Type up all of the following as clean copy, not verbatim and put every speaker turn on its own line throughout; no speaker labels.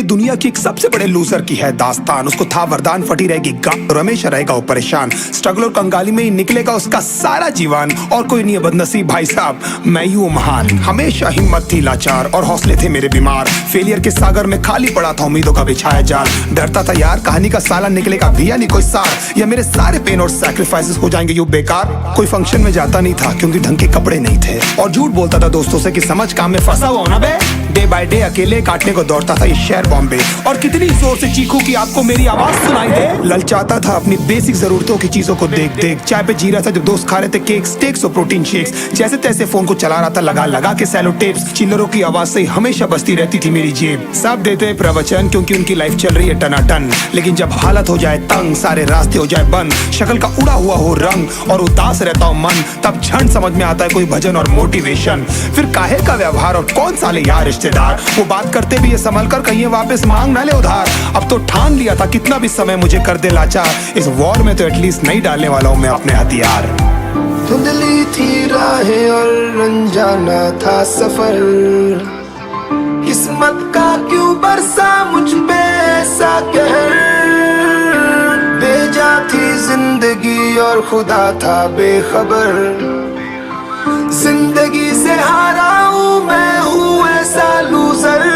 ये दुनिया की एक सबसे बड़े लूजर की है दास्तान। उसको था वरदान, फटी रहेगी गांड और हमेशा रहेगा वो परेशान। स्ट्रगल और कंगाली में ही निकलेगा उसका सारा जीवन। और कोई नहीं है बदनसीब भाई साहब, मैं ही हूँ महान। हमेशा हिम्मत थी लाचार और हौसले थे मेरे बीमार। फेलियर के सागर में खाली पड़ा था उम्मीदों का बिछाया जाल। डरता था यार कहानी का साला निकलेगा भी या नहीं कोई सार, या मेरे सारे पेन और सैक्रिफाइसेस हो जाएंगे यूं बेकार। कोई फंक्शन में जाता नहीं था क्योंकि ढंग के कपड़े नहीं थे, और झूठ बोलता था दोस्तों से कि समझ काम में फंसा हुआ ना बे। डे बाय डे अकेले काटने को दौड़ता था ये शहर बॉम्बे। और कितनी जोर से चीखूं कि आपको मेरी आवाज सुनाई दे। ललचाता था अपनी बेसिक जरूरतों की चीजों को देख देख। चाय पे जी रहा था जब दोस्त खा रहे थे केक, स्टेक्स और प्रोटीन शेक्स। जैसे तैसे फोन को चला रहा था लगा लगा के सैलो टेप्स। चिल्लरों की आवाज से हमेशा बजती रहती थी मेरी जेब। सब देते प्रवचन क्योंकि उनकी लाइफ चल रही है टनाटन, लेकिन जब हालत हो जाए तंग, सारे रास्ते हो जाए बंद, शक्ल का उड़ा हुआ हो रंग और उदास रहता हो मन, तब झंड समझ में आता है कोई भजन और मोटिवेशन। फिर काहे का व्यवहार और कौन साले यार रिश्तेदार, वो बात करते भी ये संभल कर कहीं वापस मांग ना ले उधार। अब तो ठान लिया था कितना भी समय मुझे कर दे लाचार, इस वॉर में तो एटलीस्ट नहीं डालने वाला हूँ मैं अपने हथियार।
धुंधली थी राहें और अनजाना था सफर, किस्मत का क्यों बरसा मुझ पे ऐसा कहर। बेजा थी जिंदगी और खुदा था बेखबर, जिंदगी से हारा हूँ मैं, हूँ ऐसा लूजर।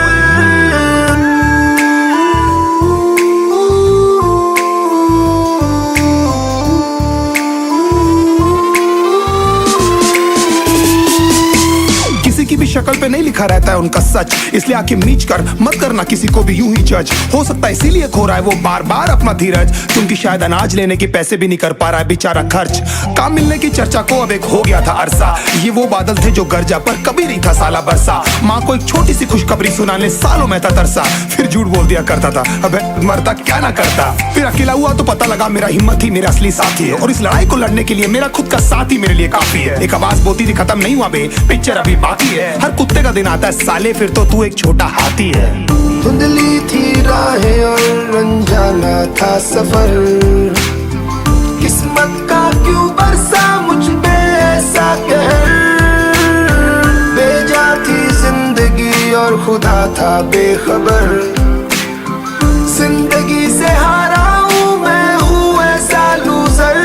की भी शक्ल पे नहीं लिखा रहता है उनका सच, इसलिए आंखें मीच कर मत करना किसी को भी यूं ही जज। हो सकता है इसीलिए खो रहा है वो बार बार अपना धीरज, क्योंकि शायद अनाज लेने के पैसे भी नहीं कर पा रहा है बेचारा खर्च। काम मिलने की चर्चा को अब एक हो गया था अरसा, ये वो बादल थे जो गरजा पर कभी नहीं था साला बरसा। माँ को एक छोटी सी खुशखबरी सुनाने सालों में था तरसा, फिर झूठ बोल दिया करता था अबे मरता क्या ना करता। फिर अकेला हुआ तो पता लगा मेरा हिम्मत ही मेरा असली साथी है, और इस लड़ाई को लड़ने के लिए मेरा खुद का साथ ही मेरे लिए काफी है। एक आवाज बोलती थी खत्म नहीं हुआ बे, पिक्चर अभी बाकी है। हर कुत्ते का दिन आता है साले, फिर तो तू एक छोटा हाथी है।
धुंधली थी राहें और अनजाना था सफर, किस्मत का क्यों बरसा मुझ पे ऐसा कहर। बेजा थी जिंदगी और खुदा था बेखबर, जिंदगी से हारा हूँ मैं, हूँ ऐसा लूजर।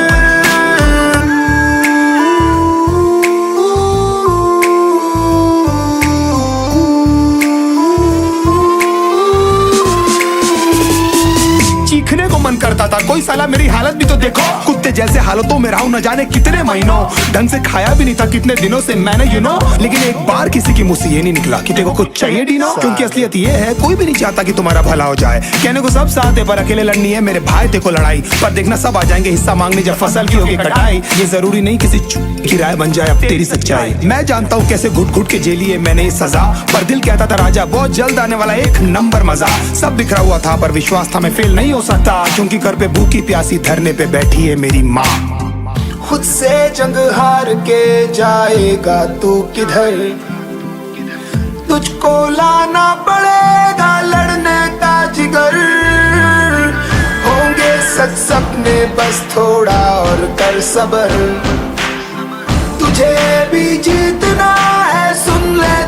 चीखने को मन करता था, कोई साला मेरी हालत भी तो देखो। कुत्ते जैसे हालतों में रहा हूं न जाने कितने महीनों, ढंग से खाया भी नहीं था कितने दिनों से मैंने लेकिन एक बार किसी की मुंह से ये नहीं निकला कि तेरे को कुछ चाहिए डीनो। क्योंकि असलियत ये है कोई भी नहीं चाहता कि तुम्हारा भला हो जाए। कहने को सब साथ है पर अकेले लड़नी है मेरे भाई देखो लड़ाई, पर देखना सब आ जाएंगे हिस्सा मांगने जब फसल की होगी कटाई। ये जरूरी नहीं किसी की राय बन जाए अब तेरी सच्चाई। मैं जानता हूँ कैसे घुट घुट के झेली है मैंने ये सजा, पर दिल कहता था राजा बहुत जल्द आने वाला एक नंबर मजा। सब बिखरा हुआ था पर विश्वास था मैं फेल नहीं हो सकता, क्योंकि घर पे भूखी प्यासी धरने पे बैठी है मेरी माँ।
खुद से जंग हार के जाएगा तू किधर, तुझको लाना पड़ेगा लड़ने का जिगर। होंगे सच सपने बस थोड़ा और कर सबर, तुझे भी जीतना है सुन ले।